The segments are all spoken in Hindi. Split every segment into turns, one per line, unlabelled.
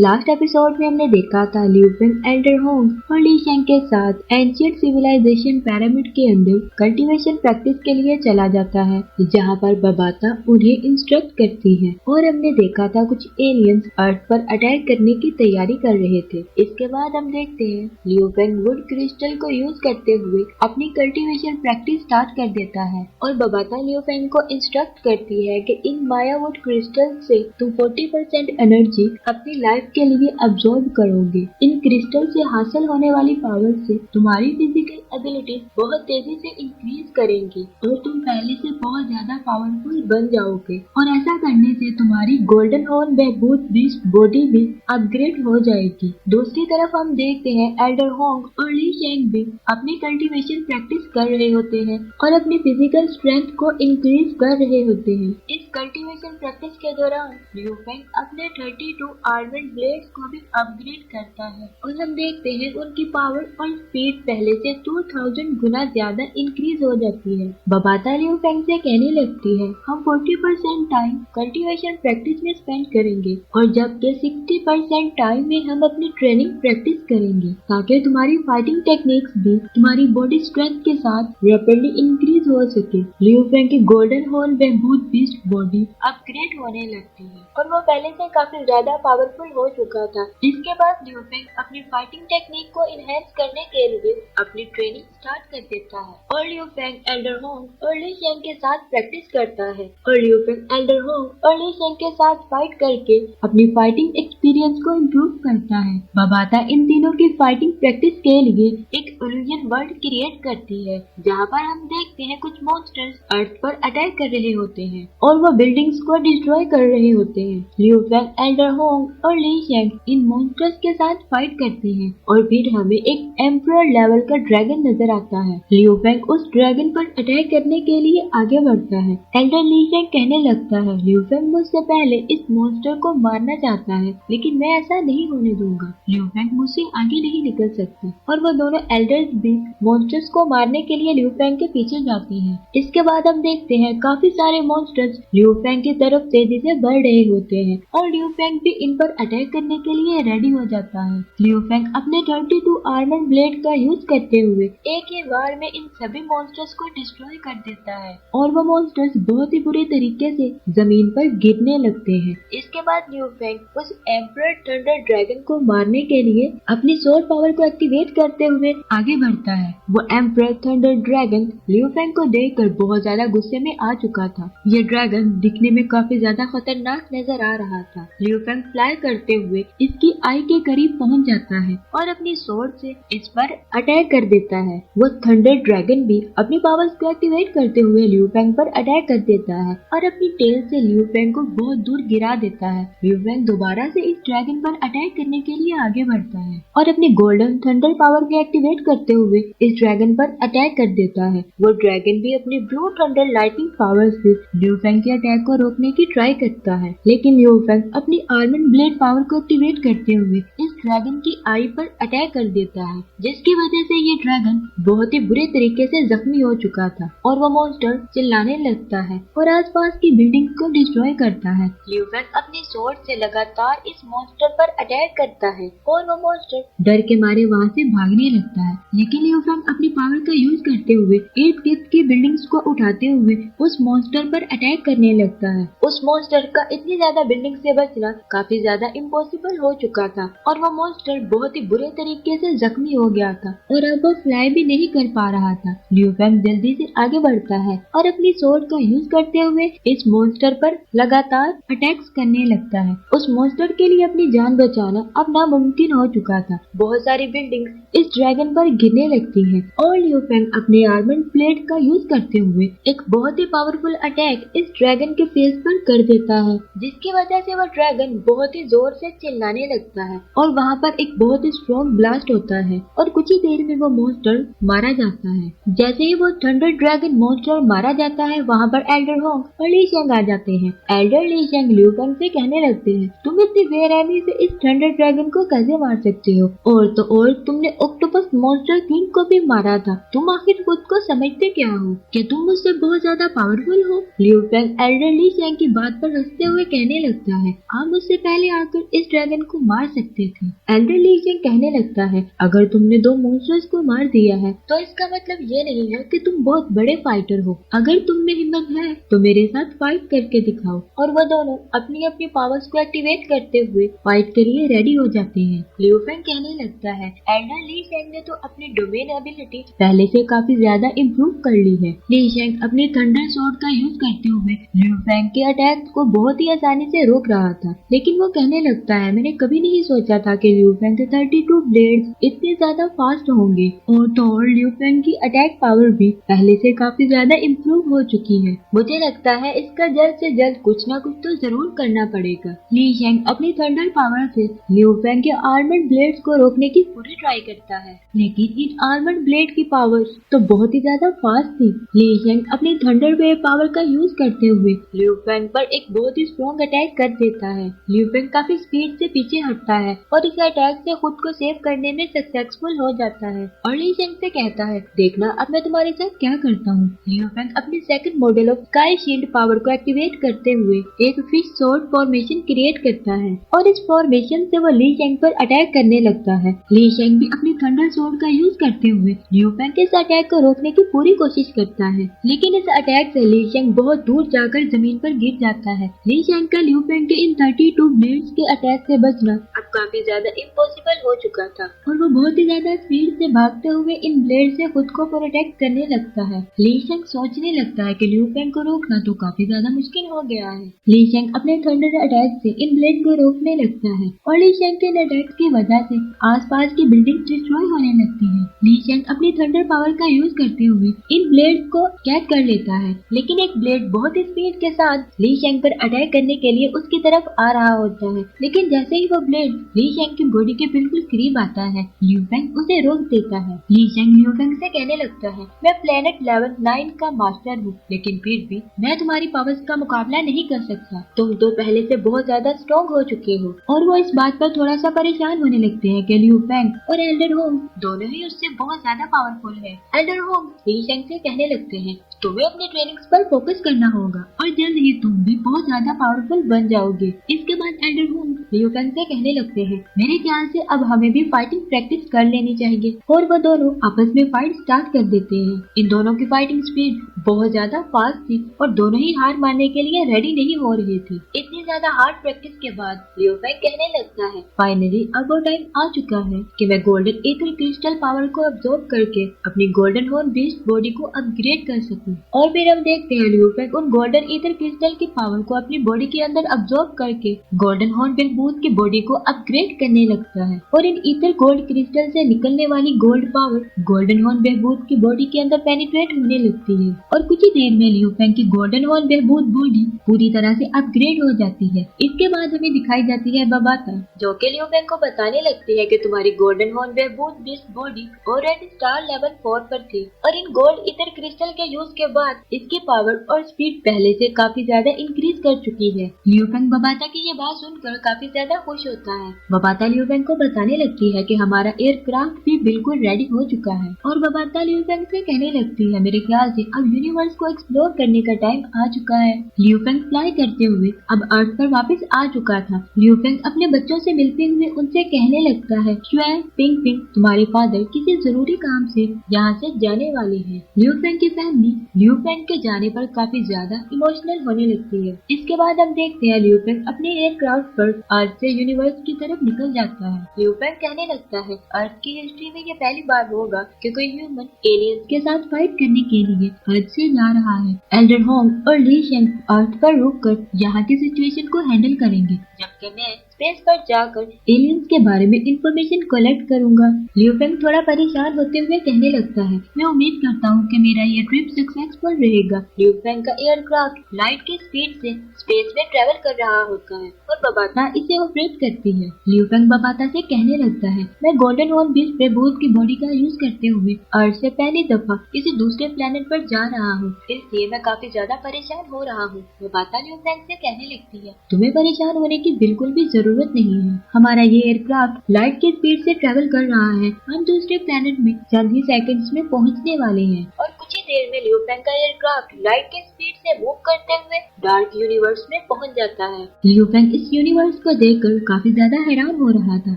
लास्ट एपिसोड में हमने देखा था लिu फेंग एल्डर होंग और ली शेंग के साथ एंशिएंट सिविलाइजेशन पिरामिड के अंदर कल्टीवेशन प्रैक्टिस के लिए चला जाता है, जहाँ पर बबाता उन्हें इंस्ट्रक्ट करती है। और हमने देखा था कुछ एलियंस अर्थ पर अटैक करने की तैयारी कर रहे थे। इसके बाद हम देखते हैं लिu फेंग वुड क्रिस्टल को यूज करते हुए अपनी कल्टीवेशन प्रैक्टिस स्टार्ट कर देता है और बबाता लिu फेंग को इंस्ट्रक्ट करती है कि इन माया वुड क्रिस्टल से तुम 40% एनर्जी अपनी लाइफ के लिए अब्सॉर्ब करोगे। इन क्रिस्टल से हासिल होने वाली पावर से तुम्हारी फिजिकल एबिलिटीज बहुत तेजी से इंक्रीज करेंगी और तुम पहले से बहुत ज्यादा पावरफुल बन जाओगे। और ऐसा करने से तुम्हारी गोल्डन हॉर्न बहबूद बीस्ट बॉडी भी अपग्रेड हो जाएगी। दूसरी तरफ हम देखते हैं एल्डर होंग और ली शेंग भी अपनी कल्टीवेशन प्रैक्टिस कर रहे होते हैं और अपनी फिजिकल स्ट्रेंथ को इंक्रीज कर रहे होते हैं। इस कल्टीवेशन प्रैक्टिस के दौरान लिu फेंग अपने 32 आर्मर्ड ब्लेड्स को भी अपग्रेड करता है और हम देखते हैं उनकी पावर और स्पीड पहले से 2000 गुना ज्यादा इंक्रीज हो जाती है। बबाता लिu फेंग से कहने लगती है हम 40% टाइम कल्टीवेशन प्रैक्टिस में स्पेंड करेंगे और जबकि 60% टाइम में हम अपनी ट्रेनिंग प्रैक्टिस करेंगे ताकि तुम्हारी फाइटिंग टेक्निक्स भी तुम्हारी बॉडी स्ट्रेंथ के साथ रैपिडली इंक्रीज हो सके। लिu फेंग की गोल्डन हॉर्न बहबूद बीस्ट बॉडी अपग्रेड होने लगती है और वो पहले से काफी ज्यादा पावरफुल हो चुका था। इसके बाद लिu फेंग अपनी फाइटिंग टेक्निक को इनहेंस करने के लिए अपनी ट्रेनिंग स्टार्ट कर देता है और लिu फेंग एल्डर होंग और ली शेंग के साथ प्रैक्टिस करता है और लिu फेंग एल्डर होंग और ली शेंग के साथ फाइट करके अपनी फाइटिंग एक्सपीरियंस को इम्प्रूव करता है। बबाता इन तीनों की फाइटिंग प्रैक्टिस के लिए एक इल्यूजन वर्ल्ड क्रिएट करती है जहाँ पर हम देखते हैं कुछ मॉन्स्टर्स अर्थ पर अटैक कर रहे होते हैं और वो बिल्डिंग्स को डिस्ट्रॉय कर रहे होते हैं। लिu फेंग एल्डर होंग और ली शेंग इन मॉन्स्टर्स के साथ फाइट करते हैं और फिर हमें एक एम्परर लेवल का ड्रैगन नजर आता है। लिu फेंग उस ड्रैगन पर अटैक करने के लिए आगे बढ़ता है। एल्डर ली शेंग कहने लगता है लिu फेंग मुझसे पहले इस मॉन्स्टर को मारना चाहता है लेकिन मैं ऐसा नहीं होने दूंगा। लिu फेंग मुझसे आगे नहीं निकल सकता और वो दोनों एल्डर्स भी मॉन्स्टर्स को मारने के लिए लिu फेंग के पीछे जाती हैं। इसके बाद हम देखते हैं काफी सारे मॉन्स्टर्स लिu फेंग की तरफ तेजी से बढ़ रहे होते हैं और लिu फेंग भी इन पर अटैक करने के लिए रेडी हो जाता है। लिu फेंग अपने 32 आर्मर ब्लेड का यूज करते हुए एक ही बार में इन सभी मॉन्स्टर्स को डिस्ट्रॉय कर देता है और वो मॉन्स्टर्स बहुत ही बुरे तरीके से जमीन पर गिरने लगते हैं। इसके बाद लिu फेंग उस एम्परर थंडर ड्रैगन को मारने के लिए अपनी सोल पावर को एक्टिवेट करते हुए आगे बढ़ता है। वो एम्परर थंडर ड्रैगन लिu फेंग को देखकर बहुत ज्यादा गुस्से में आ चुका था। ये ड्रैगन दिखने में काफी ज्यादा खतरनाक नजर आ रहा था। लिu फेंग फ्लाई करते हुए इसकी आई के करीब पहुंच जाता है और अपनी स्वॉर्ड से इस पर अटैक कर देता है। वो थंडर ड्रैगन भी अपनी पावर्स को एक्टिवेट करते हुए लिu फेंग पर अटैक कर देता है और अपनी टेल से लिu फेंग को बहुत दूर गिरा देता है। लिu फेंग दोबारा से इस ड्रैगन पर अटैक करने के लिए आगे बढ़ता है और अपनी गोल्डन थंडर पावर को एक्टिवेट करते हुए इस ड्रैगन पर अटैक कर देता है। वो ड्रैगन भी अपनी ब्लू थंडर लाइटिंग पावर से लिu फेंग के अटैक को रोकने की ट्राई करता है लेकिन लिu फेंग अपनी आर्मर ब्लेड पावर को एक्टिवेट करते हुए इस ड्रैगन की आई पर अटैक कर देता है जिसकी वजह से ये ड्रैगन बहुत ही बुरे तरीके से जख्मी हो चुका था और वो मॉन्स्टर चिल्लाने लगता है और आसपास की बिल्डिंग को डिस्ट्रॉय करता है। लिu फेंग अपनी स्वॉर्ड से लगातार इस मॉन्स्टर पर अटैक करता है और वो मॉन्स्टर डर के मारे वहाँ से भागने लगता है लेकिन लिu फेंग अपनी पावर का यूज करते हुए 8 गिफ्ट की बिल्डिंग्स को उठाते हुए उस मॉन्स्टर पर अटैक करने लगता है। उस मॉन्स्टर का इतनी ज्यादा बिल्डिंग से बचना काफी ज्यादा इम्पॉसिबल हो चुका था और वो मॉन्स्टर बहुत ही बुरे तरीके से जख्मी हो गया था और अब वो फ्लाई भी नहीं कर पा रहा था। लिu फेंग जल्दी से आगे बढ़ता है और अपनी स्वॉर्ड का यूज करते हुए इस मॉन्स्टर पर लगातार अटैक्स करने लगता है। उस मॉन्स्टर के लिए अपनी जान बचाना अब नामुमकिन हो चुका था। बहुत सारी बिल्डिंग्स इस ड्रैगन पर गिरने लगती हैं और लिu फेंग अपने आर्मर प्लेट का यूज करते हुए एक बहुत ही पावरफुल अटैक इस ड्रैगन के फेस पर कर देता है जिसकी वजह से वह ड्रैगन बहुत ही जोर से चिल्लाने लगता है और वहाँ पर एक बहुत ही स्ट्रॉन्ग ब्लास्ट होता है और कुछ ही देर में वो मॉन्स्टर मारा जाता है। जैसे ही वो थंडर ड्रैगन मॉन्स्टर मारा जाता है वहाँ पर एल्डर होंग और ली शेंग आ जाते हैं। एल्डर ली शेंग लिu फेंग से कहने लगते हैं तुम इतनी बेरहमी से इस थंडर ड्रैगन को कैसे मार सकते हो और तुमने ऑक्टोपस मॉन्स्टर किंग को भी मारा था। तुम आखिर खुद को समझते क्या हो कि तुम मुझसे बहुत ज्यादा पावरफुल हो। लिu फेंग एल्डर ली शेंग की बात पर हंसते हुए कहने लगता है आप मुझसे पहले आकर इस ड्रैगन को मार सकते थे। एल्डर ली शेंग कहने लगता है, अगर तुमने 2 मॉन्स्टर्स को मार दिया है तो इसका मतलब ये नहीं है कि तुम बहुत बड़े फाइटर हो। अगर तुम में हिम्मत है तो मेरे साथ फाइट करके दिखाओ। और वो दोनों अपनी अपनी पावर्स को एक्टिवेट करते हुए फाइट के लिए रेडी हो जाते हैं। लियू फेंग कहने लगता है, एल्डर ली शेंग ने तो अपनी डोमेन एबिलिटी पहले से काफी ज्यादा इम्प्रूव कर ली है। ली शेंग अपनी थंडर स्वॉर्ड का यूज करते हुए लियू फेंग के अटैक को बहुत ही आसानी से रोक रहा था, लेकिन वो कहने लगता है, मैंने कभी नहीं सोचा था कि लियू फेंग के 32 ब्लेड्स इतने ज्यादा फास्ट होंगे। और तो और लियू फेंग की अटैक पावर भी पहले से काफी ज्यादा इम्प्रूव हो चुकी है। मुझे लगता है इसका जल्द से जल्द कुछ ना कुछ तो जरूर करना पड़ेगा। ली शेंग अपनी थंडर पावर से लियू फेंग के आर्मर्ड ब्लेड्स को रोकने की पूरी ट्राई करता है, लेकिन इन आर्मर्ड ब्लेड की पावर तो बहुत ही ज्यादा फास्ट थी। ली शेंग अपनी थंडर वेव पावर का यूज करते हुए लियू फेंग पर एक बहुत ही स्ट्रॉन्ग अटैक कर देता है। लियू फेंग काफी स्पीड से पीछे हटता है और इस अटैक से खुद को सेव करने में सक्सेसफुल हो जाता है और ली शेंग से कहता है, देखना अब मैं तुम्हारे साथ क्या करता हूँ। लियू फेंग अपनी second model of sky shield power को एक्टिवेट करते हुए एक फिश स्वॉर्ड फॉर्मेशन क्रिएट करता है और इस फॉर्मेशन से वो ली शेंग पर अटैक करने लगता है। ली शेंग भी अपनी थंडर स्वॉर्ड का यूज करते हुए लियू फेंग के इस अटैक को रोकने की पूरी कोशिश करता है, लेकिन इस अटैक से ली शेंग बहुत दूर जाकर जमीन पर गिर जाता है। ली शेंग का लियू फेंग के इन 32 ब्लेड्स के अटैक से बचना अब काफी ज्यादा इम्पॉसिबल हो चुका था और वो बहुत ही ज्यादा स्पीड से भागते हुए इन ब्लेड से खुद को प्रोटेक्ट करने लगता है। ली शेंग सोचने लगता है कि लियू फेंग को रोकना तो काफी ज्यादा मुश्किल हो गया है। ली शेंग अपने थंडर अटैक से इन ब्लेड को रोकने लगता है और ली शेंग के अटैक की वजह से आसपास की बिल्डिंग डिस्ट्रॉय होने लगती है। ली शेंग अपनी थंडर पावर का यूज करते हुए इन ब्लेड को कैच कर लेता है, लेकिन एक ब्लेड बहुत ही स्पीड के साथ ली शेंग पर अटैक करने के लिए उसकी तरफ आ रहा होता है, लेकिन जैसे ही वो ब्लेड ली शेंग की बॉडी के बिल्कुल करीब आता है, लियू फेंग उसे रोक देता है। ली शेंग लियू फेंग से कहने लगता है, मैं प्लेनेट लेवल 9 का मास्टर हूँ, लेकिन फिर भी मैं तुम्हारी पावर्स का मुकाबला नहीं कर सकता। तुम तो पहले से बहुत ज्यादा स्ट्रॉन्ग हो चुके हो। और वो इस बात पर थोड़ा सा परेशान होने लगते हैं कि लियू फेंग और एल्डर होंग दोनों ही उससे बहुत ज्यादा पावरफुल है। एल्डर होंग ली शेंग से कहने लगते हैं, तुम्हें अपने ट्रेनिंग्स पर फोकस करना होगा और जल्द ही तुम भी बहुत ज्यादा पावरफुल बन जाओगे। इसके बाद एल्डर होंग लियू फेंग से कहने लगते हैं, मेरे ख्याल से अब हमें भी फाइटिंग प्रैक्टिस कर लेनी चाहिए। और वो दोनों आपस में फाइट स्टार्ट कर देते हैं। इन दोनों की फाइटिंग स्पीड बहुत ज्यादा फास्ट थी और दोनों ही हार मानने के लिए रेडी नहीं हो रहे थे। इतनी ज्यादा हार्ड प्रैक्टिस के बाद लियू फेंग कहने लगता है, फाइनली अब वो टाइम आ चुका है कि मैं गोल्डन ईथर क्रिस्टल पावर को अब्सॉर्ब करके अपनी गोल्डन हॉर्न बीस्ट बॉडी को अपग्रेड कर सकूं। और फिर हम देखते हैं लियू फेंग उन गोल्डन ईथर क्रिस्टल की पावर को अपनी बॉडी के अंदर अब्सॉर्ब करके गोल्डन हॉर्न बेहबूद की बॉडी को अपग्रेड करने लगता है और इन ईथर गोल्ड क्रिस्टल से निकलने वाली गोल्ड पावर गोल्डन हॉर्न बेहबूद की बॉडी के अंदर पेनिट्रेट होने लगती है और कुछ ही देर में लियू फेंग की गोल्डन हॉर्न बेहबूद बॉडी पूरी तरह से अपग्रेड हो जाती है। इसके बाद हमें दिखाई जाती है बबाता, जो कि लियू फेंग को बताने लगती है कि तुम्हारी गोल्डन हॉर्न बेहबूद beast body already star level 4 पर थी और इन गोल्ड ईथर क्रिस्टल के यूज के बाद इसकी पावर और स्पीड पहले से काफी ज्यादा इंक्रीज कर चुकी है। लियू फेंग बबाता की ये बात सुनकर काफी ज्यादा खुश होता है। बबाता लियू फेंग को बताने लगती है कि हमारा एयरक्राफ्ट भी बिल्कुल रेडी हो चुका है और बबाता लियू फेंग से कहने लगती है, मेरे ख्याल से अब यूनिवर्स को एक्सप्लोर करने का टाइम आ चुका है। लियू फेंग फ्लाई करते हुए अब अर्थ पर वापस आ चुका था। लियू फेंग अपने बच्चों से मिलते हुए उनसे कहने लगता है, श्वे, पिंग पिंग, तुम्हारे फादर किसी जरूरी काम से यहाँ से जाने वाले हैं। लियू फेंग की फैमिली लियू फेंग के जाने पर काफी ज्यादा इमोशनल होने लगती है। इसके बाद हम देखते हैं लियू फेंग अपने एयरक्राफ्ट पर अर्थ से यूनिवर्स की तरफ निकल जाता है। लियू फेंग कहने लगता है, अर्थ की हिस्ट्री में ये पहली बार होगा कि कोई ह्यूमन एलियंस के साथ फाइट करने के लिए अर्थ से जा रहा है। एल्डर होंग और ली शेंग अर्थ पर रुककर यहाँ की सिचुएशन को हैंडल करेंगे, जबकि मैं स्पेस पर जाकर एलियंस के बारे में इंफॉर्मेशन कलेक्ट करूंगा। लियू फेंग थोड़ा परेशान होते हुए कहने लगता है, मैं उम्मीद करता हूँ कि मेरा ये ट्रिप सक्सेसफुल रहेगा। लियू फेंग का एयरक्राफ्ट लाइट की स्पीड से स्पेस में ट्रेवल कर रहा होता है और बबाता इसे ऑपरेट करती है। लियू फेंग बबाता से कहने लगता है, मैं गोल्डन हॉर्न बीस्ट बेहबूद की बॉडी का यूज करते हुए अर्थ से पहली दफा किसी दूसरे प्लेनेट पर जा रहा हूँ, इसलिए मैं काफी ज्यादा परेशान हो रहा हूँ। बबाता लियू फेंग से कहने लगती है, तुम्हें परेशान होने की बिल्कुल भी जरूरत नहीं है। हमारा ये एयरक्राफ्ट लाइट की स्पीड से ट्रेवल कर रहा है। हम दूसरे प्लेनेट में चंद ही सेकंड्स में पहुंचने वाले हैं। और कुछ ही देर में लियू फेंग का एयरक्राफ्ट लाइट के स्पीड से मूव करते हुए डार्क यूनिवर्स में पहुंच जाता है। लियू फेंग इस यूनिवर्स को देखकर काफी ज्यादा हैरान हो रहा था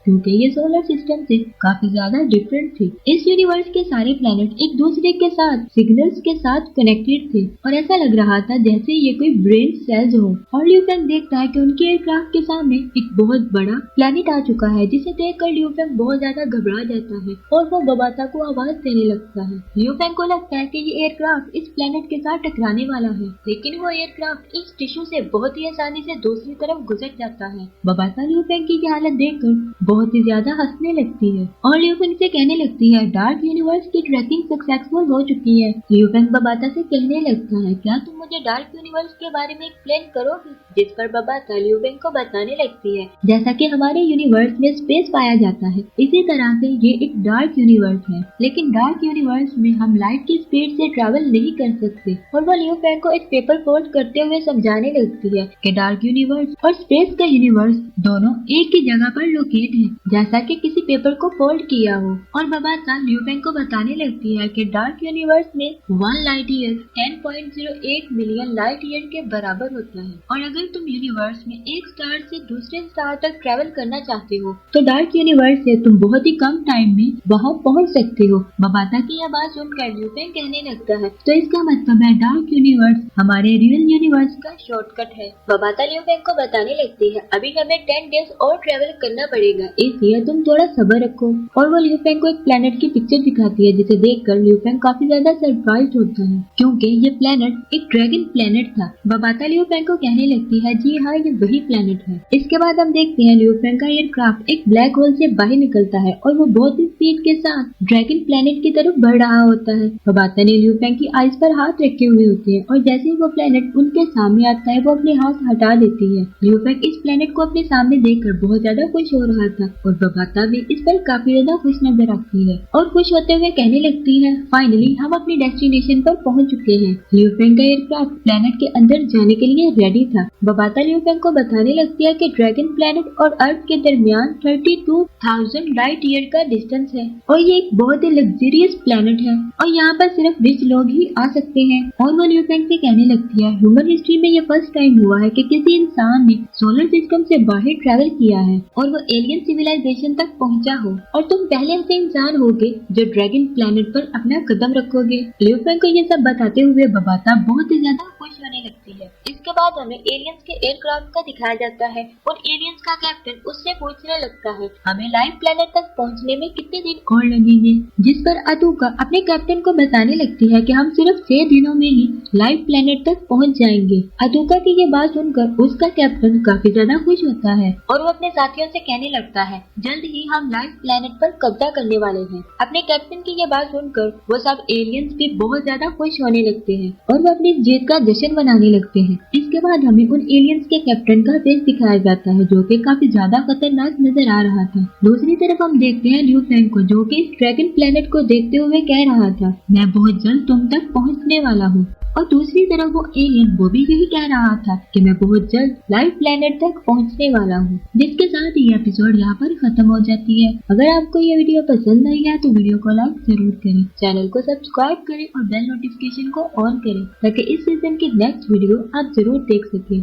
क्योंकि ये सोलर सिस्टम से काफी ज्यादा डिफरेंट थी। इस यूनिवर्स के सारे प्लैनेट एक दूसरे के साथ सिग्नल्स के साथ कनेक्टेड थे और ऐसा लग रहा था जैसे ये कोई ब्रेन सेल्स हो। और लियू फेंग देखता है कि उनके एयरक्राफ्ट के सामने एक बहुत बड़ा प्लैनेट आ चुका है, जिसे देखकर लियू फेंग बहुत ज्यादा घबरा जाता है और वो बबाता को आवाज देने लगता है। लियू फेंग को लगता है कि ये एयरक्राफ्ट इस प्लैनेट के साथ टकराने वाला है, लेकिन वो एयरक्राफ्ट इस टिश्यू से बहुत ही आसानी से दूसरी तरफ गुजर जाता है। बबाता लियू फेंग की हालत देखकर बहुत ही ज्यादा हंसने लगती है और लियू फेंग से कहने लगती है डार्क यूनिवर्स की ट्रैकिंग सक्सेसफुल हो चुकी है। लियू फेंग बबाता से कहने लगता है क्या तुम मुझे डार्क यूनिवर्स के बारे में एक्सप्लेन करोगे, जिस पर बबाता लियू फेंग को बताने लगती है जैसा कि हमारे यूनिवर्स में स्पेस पाया जाता है, इसी तरह से ये एक डार्क यूनिवर्स है, लेकिन डार्क यूनिवर्स में हम लाइट की स्पीड से ट्रैवल नहीं कर सकते। और वो लियू फेंग को एक पेपर फोल्ड करते हुए समझाने लगती है कि डार्क यूनिवर्स और स्पेस का यूनिवर्स दोनों एक ही जगह पर लोकेट है, जैसा कि किसी पेपर को फोल्ड किया हो। और बबाता लियू फेंग को बताने लगती है कि डार्क यूनिवर्स में 1 light year 10.08 million light year के बराबर होता है और अगर तुम यूनिवर्स में एक स्टार से दूसरे स्टार तक ट्रैवल करना चाहते हो तो डार्क यूनिवर्स से तुम बहुत ही कम टाइम में वहाँ पहुँच सकते हो। बबाता की यह बात सुनकर लियू फेंग कहने लगता है तो इसका मतलब है डार्क यूनिवर्स हमारे रियल यूनिवर्स का शॉर्टकट है। बबाता लियू फेंग को बताने लगती है अभी हमें 10 डेज और ट्रैवल करना पड़ेगा, इसलिए तुम थोड़ा सब्र रखो। और वो लियू फेंग को एक प्लेनेट की पिक्चर दिखाती है, जिसे देखकर लियू फेंग काफी ज्यादा सरप्राइज होता है क्योंकि ये प्लेनेट एक ड्रैगन प्लेनेट था। बबाता लियू फेंग को कहने लगती है जी हाँ, ये वही प्लेनेट है। इसके बाद हम देखते हैं लियू फेंग का एयरक्राफ्ट एक ब्लैक होल से बाहर निकलता है और वो बहुत ही स्पीड के साथ ड्रैगन प्लेनेट की तरफ बढ़ रहा होता है। बबाता ने लियू फेंग की आइज पर हाथ रखे हुए होते हैं और जैसे ही वो प्लेनेट उनके सामने आता है वो अपने हाथ हटा देती है। लियू फेंग इस प्लेनेट को अपने सामने देखकर बहुत ज्यादा खुश हो रहा था और बबाता भी इस पर काफी ज्यादा खुश नजर आती है और खुश होते हुए कहने लगती है फाइनली हम अपनी डेस्टिनेशन पर पहुंच चुके हैं। लियू फेंग का एयरक्राफ्ट प्लेनेट के अंदर जाने के लिए रेडी था। बबाता लियू फेंग को बताने लगती है कि ड्रैगन प्लेनेट और अर्थ के दरमियान 32,000 लाइट ईयर का डिस्टेंस है और ये एक बहुत ही लग्जरियस प्लेनेट है और यहाँ पर सिर्फ रिच लोग ही आ सकते हैं। और वो लियू फेंग से कहने लगती है ह्यूमन हिस्ट्री में ये फर्स्ट टाइम हुआ है कि किसी इंसान ने सोलर सिस्टम से बाहर ट्रैवल किया है और वो एलियन सिविलाइजेशन तक पहुँचा हो और तुम पहले ऐसे इंसान होगे जो ड्रैगन प्लेनेट पर अपना कदम रखोगे। लियू फेंग को ये सब बताते हुए बबाता बहुत ही ज्यादा खुश होने लगती है। इसके बाद हमें एलियंस के एयरक्राफ्ट का दिखाया जाता है और एलियंस का कैप्टन उससे पूछने लगता है हमें लाइट प्लेनेट तक पहुंचने में कितने दिन और लगेंगे, जिस पर अतुका अपने कैप्टन को बताने लगती है कि हम सिर्फ 6 दिनों में ही लाइट प्लेनेट तक पहुंच जाएंगे। अतुका की ये बात सुनकर उसका कैप्टन काफी ज्यादा खुश होता है और वो अपने साथियों से कहने लगता है जल्द ही हम लाइट प्लेनेट पर कब्जा करने वाले हैं। अपने कैप्टन की ये बात सुनकर वो सब एलियंस भी बहुत ज्यादा खुश होने लगते हैं और वो अपनी जीत का जश्न मनाने लगते हैं। इसके बाद हमें उन एलियंस के कैप्टन का फेस दिखाया जाता है जो कि काफी ज्यादा खतरनाक नजर आ रहा था। दूसरी तरफ हम देखते हैं लियू फेंग को जो कि इस ड्रैगन प्लेनेट को देखते हुए कह रहा था मैं बहुत जल्द तुम तक पहुंचने वाला हूँ और दूसरी तरफ वो एलियन वो भी यही कह रहा था कि मैं बहुत जल्द लाइट प्लेनेट तक पहुंचने वाला हूँ। जिसके साथ ये एपिसोड यहाँ पर खत्म हो जाती है। अगर आपको ये वीडियो पसंद आई है तो वीडियो को लाइक जरूर करें, चैनल को सब्सक्राइब करें और बेल नोटिफिकेशन को ऑन करें ताकि इस सीजन की नेक्स्ट वीडियो आप जरूर देख सकें।